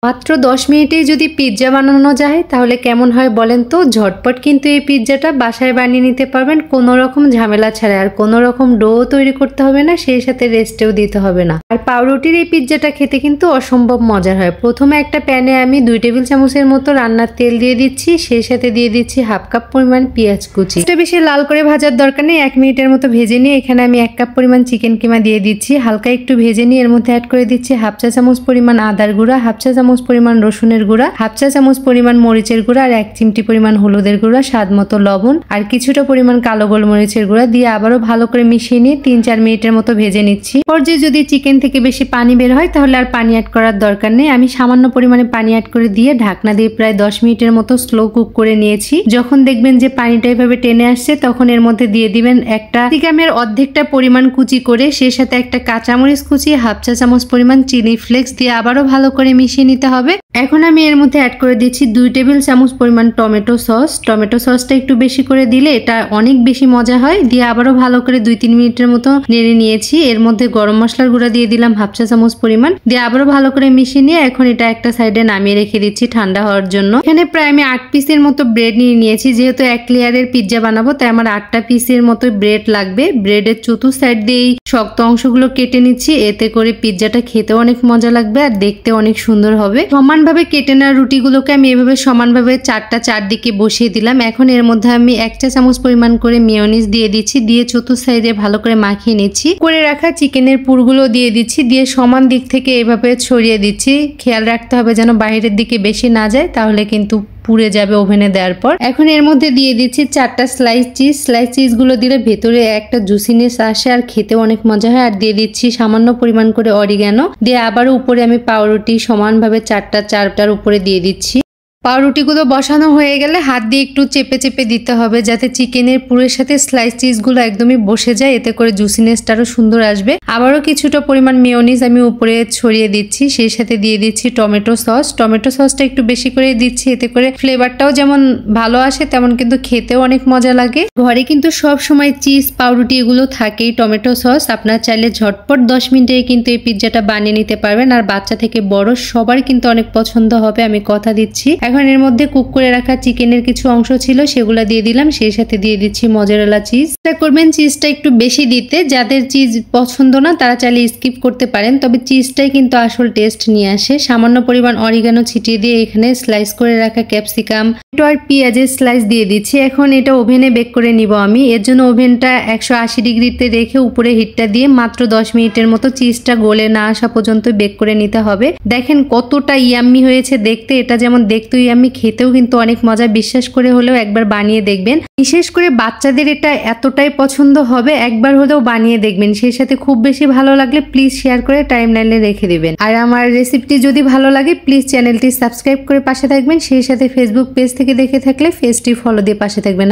মাত্র 10 মিনিটেই যদি পিৎজা বানানো যায় তাহলে কেমন হয় বলেন তো। ঝটপট কিন্তু এই পিৎজাটা বাসায় বানিয়ে নিতে পারবেন কোনো রকম ঝামেলা ছাড়া। আর কোনো রকম ডো তৈরি করতে হবে না, সেই সাথে রেস্টেও দিতে হবে না। আর পাউরুটির এই পিৎজাটা খেতে কিন্তু অসম্ভব মজার হয়। প্রথমে একটা প্যানে আমি 2 টেবিল চামচের মতো রান্নার তেল দিয়ে দিচ্ছি, সেই সাথে দিয়ে দিচ্ছি হাফ কাপ পরিমাণ পেঁয়াজ কুচি। এটা বেশি লাল করে ভাজার দরকার নেই, 1 মিনিটের মতো ভেজে নিয়ে এখানে আমি 1 কাপ পরিমাণ চিকেন কিমা দিয়ে দিচ্ছি। হালকা একটু ভেজে নিয়ে এর মধ্যে অ্যাড করে দিচ্ছি হাফ চা চামচ পরিমাণ আদার গুঁড়া, হাফ চা চামচ পরিমাণ রসুনের গুঁড়া, হাফ চা চামচ পরিমাণ মরিচের গুঁড়া আর 1 চিমটি পরিমাণ হলুদের গুঁড়া, স্বাদ মতো লবণ আর কিছুটা পরিমাণ কালো গোলমরিচের গুঁড়া দিয়ে আবারও ভালো করে মিশিয়ে নিয়ে 3-4 মিনিটের মতো ভেজে নিচ্ছি। পর্যায়ে যদি চিকেন থেকে বেশি পানি বের হয় তাহলে আর পানি অ্যাড করার দরকার নেই। আমি সামান্য পরিমাণে পানি অ্যাড করে দিয়ে ঢাকনা দিয়ে প্রায় 10 মিনিটের মতো স্লো কুক করে নিয়েছি। যখন দেখবেন যে পানিটা এভাবে টেনে আসছে তখন এর মধ্যে দিয়ে দিবেন একটা ক্যাপসিকামের অর্ধেকটা পরিমাণ কুচি করে, সেই সাথে একটা কাঁচামরিচ কুচি, হাফ চা চামচ পরিমাণ চিলি ফ্লেক্স দিয়ে আবারও ভালো করে মিশিয়ে নিতে হবে। এখন আমি এর মধ্যে অ্যাড করে দিচ্ছি 2 টেবিল চামচ পরিমাণ টমেটো সস। টমেটো সসটা একটু বেশি করে দিলে এটা অনেক বেশি মজা হয়। দিয়ে আবারও ভালো করে 2-3 মিনিটের মতো নেড়ে নিয়েছি। এর মধ্যে গরম মশলার গুঁড়া দিয়ে দিলাম হাফ চা চামচ পরিমাণ, দিয়ে আবারও ভালো করে মিশিয়ে নিয়ে এখন এটা একটা সাইডে নামিয়ে রেখে দিচ্ছি ঠান্ডা হওয়ার জন্য। এখানে প্রায় আমি 8 পিসের মতো ব্রেড নিয়ে নিয়েছি। যেহেতু 1 লেয়ারের পিৎজা বানাবো তাই আমার 8টা পিসের মতো ব্রেড লাগবে। ব্রেডের চতুর্থ সাইড দিয়ে শক্ত অংশগুলো কেটে নিচ্ছি, এতে করে পিৎজাটা খেতে অনেক মজা লাগবে আর দেখতে অনেক সুন্দর হবে। সমানভাবে কেটে নেওয়া রুটিগুলোকে আমি এভাবে সমানভাবে 4টা চারদিকে বসিয়ে দিলাম। এখন এর মধ্যে আমি 1 চা চামচ পরিমাণ করে মেয়োনিজ দিয়ে দিচ্ছি, দিয়ে চতুর্থ সাইডে ভালো করে মাখিয়ে নিচ্ছি। করে রাখা চিকেনের পুরগুলো দিয়ে দিচ্ছি, দিয়ে সমান দিক থেকে এভাবে ছড়িয়ে দিচ্ছি। খেয়াল রাখতে হবে যেন বাইরের দিকে বেশি না যায়, তাহলে কিন্তু পুড়ে যাবে ওভেনে দেওয়ার পর। এখন এর মধ্যে দিয়ে দিচ্ছি 4টা স্লাইস চিজ। স্লাইস চিজগুলো দিলে ভেতরে একটা জুসিনেস আসে আর খেতে অনেক মজা হয়। আর দিয়ে দিচ্ছি সামান্য পরিমাণ করে অরিগ্যানো, দিয়ে আবারও উপরে আমি পাউরুটি সমানভাবে 4টার উপরে দিয়ে দিচ্ছি। পাউরুটিগুলো বসানো হয়ে গেলে হাত দিয়ে একটু চেপে চেপে দিতে হবে যাতে চিকেনের পুরের সাথে স্লাইস চিজগুলো একদমই বসে যায়, এতে করে জুসিনেসটা আরো সুন্দর আসবে। আবারও কিছুটা পরিমাণ মেয়োনিজ আমি উপরে ছড়িয়ে দিচ্ছি, সেই সাথে দিয়ে দিচ্ছি টমেটো সস। টমেটো সসটা একটু বেশি করে দিচ্ছি, এতে করে ফ্লেভারটাও যেমন ভালো আসে তেমন কিন্তু খেতেও অনেক মজা লাগে। ঘরে কিন্তু সব সময় চিজ পাউরুটি এগুলো থাকেই। টমেটো সস আপনার চাইলে ঝটপট 10 মিনিটে কিন্তু এই পিৎজাটা বানিয়ে নিতে পারবেন। আর বাচ্চা থেকে বড় সবার কিন্তু অনেক পছন্দ হবে, আমি কথা দিচ্ছি। এখন এর মধ্যে কুক করে রাখা চিকেনের কিছু অংশ ছিল সেগুলো দিয়ে দিলাম, সেই সাথে দিয়ে দিচ্ছি মজারেলা চিজ। চেষ্টা করবেন চিজটা একটু বেশি দিতে। যাদের চিজ পছন্দ না তারা চাইলে স্কিপ করতে পারেন, তবে চিজটাই কিন্তু আসল টেস্ট নিয়ে আসে। সামান্য পরিমাণ অরিগানো ছিটিয়ে দিয়ে এখানে স্লাইস করে রাখা ক্যাপসিকাম আর পেঁয়াজের স্লাইস দিয়ে দিচ্ছি। এখন এটা ওভেনে বেক করে নিব আমি। এর জন্য ওভেনটা 180 ডিগ্রিতে রেখে উপরে হিটটা দিয়ে মাত্র 10 মিনিটের মতো চিজটা গলে না আসা পর্যন্ত বেক করে নিতে হবে। দেখেন কতটা ইয়াম্মি হয়েছে দেখতে। এটা যেমন দেখতে ইয়াম্মি, খেতেও কিন্তু অনেক মজা। বিশ্বাস করে হলেও একবার বানিয়ে দেখবেন। বিশেষ করে বাচ্চাদের এটা এতটাই পছন্দ হবে, একবার হলেও বানিয়ে দেখবেন। সেই সাথে খুব বেশি ভালো লাগলে প্লিজ শেয়ার করে টাইমলাইনে রেখে দিবেন। আর আমার রেসিপিটি যদি ভালো লাগে প্লিজ চ্যানেলটি সাবস্ক্রাইব করে পাশে থাকবেন। সেই সাথে ফেসবুক পেজ থেকে দেখে থাকলে পেজটি ফলো দিয়ে পাশে থাকবেন।